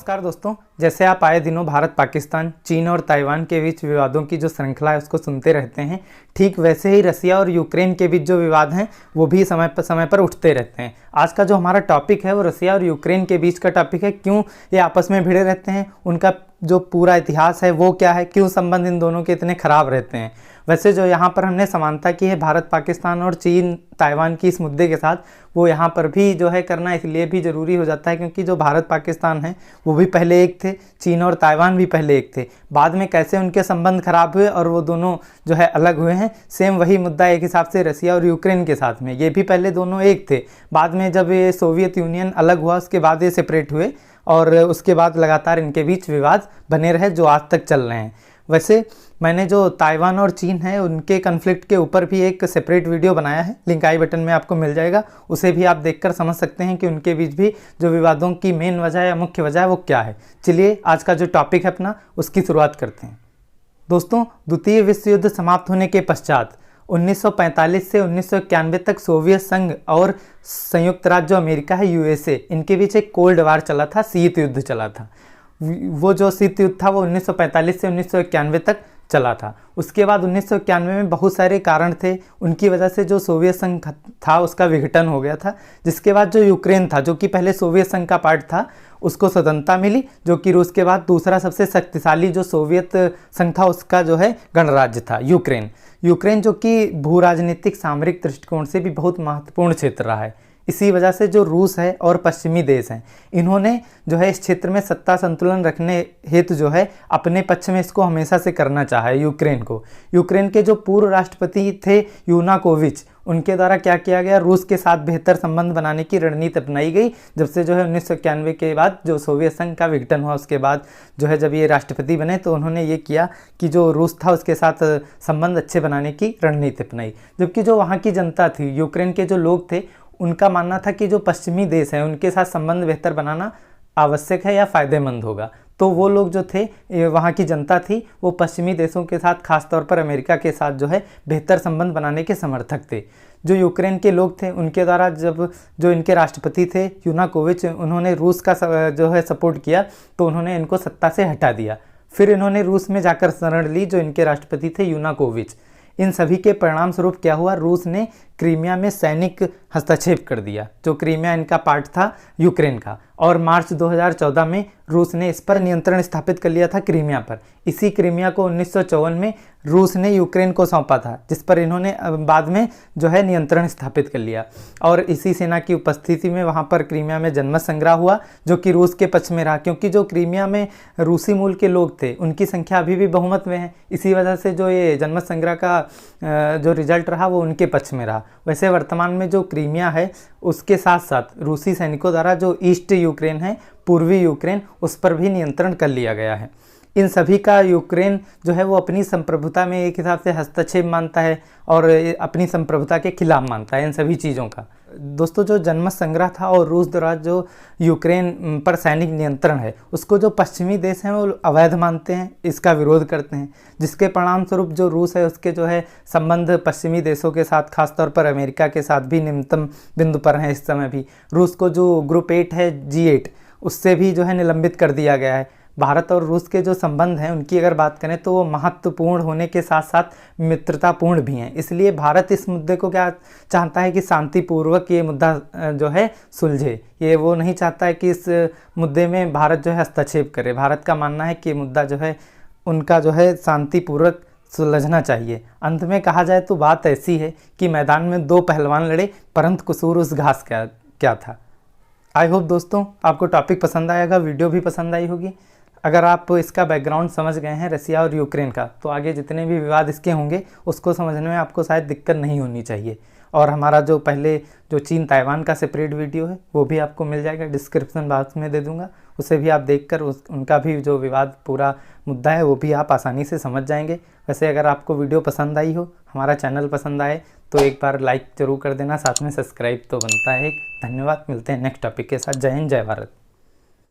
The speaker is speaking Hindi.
नमस्कार दोस्तों, जैसे आप आए दिनों भारत पाकिस्तान, चीन और ताइवान के बीच विवादों की जो श्रृंखला है उसको सुनते रहते हैं। ठीक वैसे ही रसिया और यूक्रेन के बीच जो विवाद हैं वो भी समय पर उठते रहते हैं। आज का जो हमारा टॉपिक है वो रसिया और यूक्रेन के बीच का टॉपिक है। क्यों ये आपस में भिड़े रहते हैं, उनका जो पूरा इतिहास है वो क्या है, क्यों संबंध इन दोनों के इतने ख़राब रहते हैं। वैसे जो यहाँ पर हमने समानता की है भारत पाकिस्तान और चीन ताइवान की इस मुद्दे के साथ, वो यहाँ पर भी जो है करना इसलिए भी ज़रूरी हो जाता है क्योंकि जो भारत पाकिस्तान है वो भी पहले एक थे, चीन और ताइवान भी पहले एक थे। बाद में कैसे उनके संबंध खराब हुए और वो दोनों जो है अलग हुए हैं, सेम वही मुद्दा एक हिसाब से रसिया और यूक्रेन के साथ में। ये भी पहले दोनों एक थे, बाद में जब ये सोवियत यूनियन अलग हुआ उसके बाद ये सेपरेट हुए और उसके बाद लगातार इनके बीच विवाद बने रहे जो आज तक चल रहे हैं। वैसे मैंने जो ताइवान और चीन है उनके कन्फ्लिक्ट के ऊपर भी एक सेपरेट वीडियो बनाया है, लिंक आई बटन में आपको मिल जाएगा। उसे भी आप देखकर समझ सकते हैं कि उनके बीच भी जो विवादों की मेन वजह या मुख्य वजह है वो क्या है। चलिए आज का जो टॉपिक है अपना उसकी शुरुआत करते हैं। दोस्तों, द्वितीय विश्व युद्ध समाप्त होने के पश्चात 1945 से 1991 तक सोवियत संघ और संयुक्त राज्य अमेरिका है यूएसए, इनके बीच एक कोल्ड वार चला था, शीत युद्ध चला था। वो जो शीत युद्ध था वो 1945 से 1991 तक चला था। उसके बाद 1991 में बहुत सारे कारण थे, उनकी वजह से जो सोवियत संघ था उसका विघटन हो गया था। जिसके बाद जो यूक्रेन था, जो कि पहले सोवियत संघ का पार्ट था, उसको स्वतंत्रता मिली, जो कि रूस के बाद दूसरा सबसे शक्तिशाली जो सोवियत संघ था उसका जो है गणराज्य था यूक्रेन। यूक्रेन जो कि भू राजनीतिक सामरिक दृष्टिकोण से भी बहुत महत्वपूर्ण क्षेत्र रहा है। इसी वजह से जो रूस है और पश्चिमी देश हैं, इन्होंने जो है इस क्षेत्र में सत्ता संतुलन रखने हेतु जो है अपने पक्ष में इसको हमेशा से करना चाहा है यूक्रेन को। यूक्रेन के जो पूर्व राष्ट्रपति थे यूनाकोविच, उनके द्वारा क्या किया गया, रूस के साथ बेहतर संबंध बनाने की रणनीति अपनाई गई। जब से जो है 1991 के बाद जो सोवियत संघ का विघटन हुआ उसके बाद जो है जब ये राष्ट्रपति बने तो उन्होंने ये किया कि जो रूस था उसके साथ संबंध अच्छे बनाने की रणनीति अपनाई। जबकि जो वहाँ की जनता थी, यूक्रेन के जो लोग थे, उनका मानना था कि जो पश्चिमी देश हैं उनके साथ संबंध बेहतर बनाना आवश्यक है या फ़ायदेमंद होगा। तो वो लोग जो थे, वहाँ की जनता थी, वो पश्चिमी देशों के साथ खासतौर पर अमेरिका के साथ जो है बेहतर संबंध बनाने के समर्थक थे। जो यूक्रेन के लोग थे उनके द्वारा जब जो इनके राष्ट्रपति थे यूनाकोविच, उन्होंने रूस का जो है सपोर्ट किया तो उन्होंने इनको सत्ता से हटा दिया। फिर इन्होंने रूस में जाकर शरण ली जो इनके राष्ट्रपति थे यूनाकोविच। इन सभी के परिणाम स्वरूप क्या हुआ, रूस ने क्रीमिया में सैनिक हस्तक्षेप कर दिया। जो क्रीमिया इनका पार्ट था यूक्रेन का, और मार्च 2014 में रूस ने इस पर नियंत्रण स्थापित कर लिया था क्रीमिया पर। इसी क्रीमिया को 1954 में रूस ने यूक्रेन को सौंपा था, जिस पर इन्होंने बाद में जो है नियंत्रण स्थापित कर लिया। और इसी सेना की उपस्थिति में वहाँ पर क्रीमिया में जनमत संग्रह हुआ जो कि रूस के पक्ष में रहा, क्योंकि जो क्रीमिया में रूसी मूल के लोग थे उनकी संख्या अभी भी बहुमत में है। इसी वजह से जो ये जनमत संग्रह का जो रिजल्ट रहा वो उनके पक्ष में रहा। वैसे वर्तमान में जो क्रीमिया है उसके साथ साथ रूसी सैनिकों द्वारा जो ईस्ट यूक्रेन है, पूर्वी यूक्रेन, उस पर भी नियंत्रण कर लिया गया है। इन सभी का यूक्रेन जो है वो अपनी संप्रभुता में एक हिसाब से हस्तक्षेप मानता है और अपनी संप्रभुता के खिलाफ मानता है इन सभी चीज़ों का। दोस्तों, जो जनमत संग्रह था और रूस द्वारा जो यूक्रेन पर सैनिक नियंत्रण है उसको जो पश्चिमी देश हैं वो अवैध मानते हैं, इसका विरोध करते हैं, जिसके परिणाम स्वरूप जो रूस है उसके जो है संबंध पश्चिमी देशों के साथ खासतौर पर अमेरिका के साथ भी निम्नतम बिंदु पर हैं। इस समय भी रूस को जो ग्रुप 8 है, G8, उससे भी जो है निलंबित कर दिया गया है। भारत और रूस के जो संबंध हैं उनकी अगर बात करें तो वो महत्वपूर्ण होने के साथ साथ मित्रतापूर्ण भी हैं। इसलिए भारत इस मुद्दे को क्या चाहता है कि शांतिपूर्वक ये मुद्दा जो है सुलझे। ये वो नहीं चाहता है कि इस मुद्दे में भारत जो है हस्तक्षेप करे। भारत का मानना है कि ये मुद्दा जो है उनका जो है शांतिपूर्वक सुलझना चाहिए। अंत में कहा जाए तो बात ऐसी है कि मैदान में दो पहलवान लड़े परंतु कसूर उस घास का क्या था। आई होप दोस्तों आपको टॉपिक पसंद आएगा, वीडियो भी पसंद आई होगी। अगर आप इसका बैकग्राउंड समझ गए हैं रसिया और यूक्रेन का, तो आगे जितने भी विवाद इसके होंगे उसको समझने में आपको शायद दिक्कत नहीं होनी चाहिए। और हमारा जो पहले जो चीन ताइवान का सेपरेट वीडियो है वो भी आपको मिल जाएगा, डिस्क्रिप्शन बॉक्स में दे दूंगा। उसे भी आप देखकर उनका भी जो विवाद पूरा मुद्दा है वो भी आप आसानी से समझ जाएंगे। वैसे अगर आपको वीडियो पसंद आई हो, हमारा चैनल पसंद आए तो एक बार लाइक ज़रूर कर देना, साथ में सब्सक्राइब तो बनता है। धन्यवाद, मिलते हैं नेक्स्ट टॉपिक के साथ। जय हिंद, जय भारत।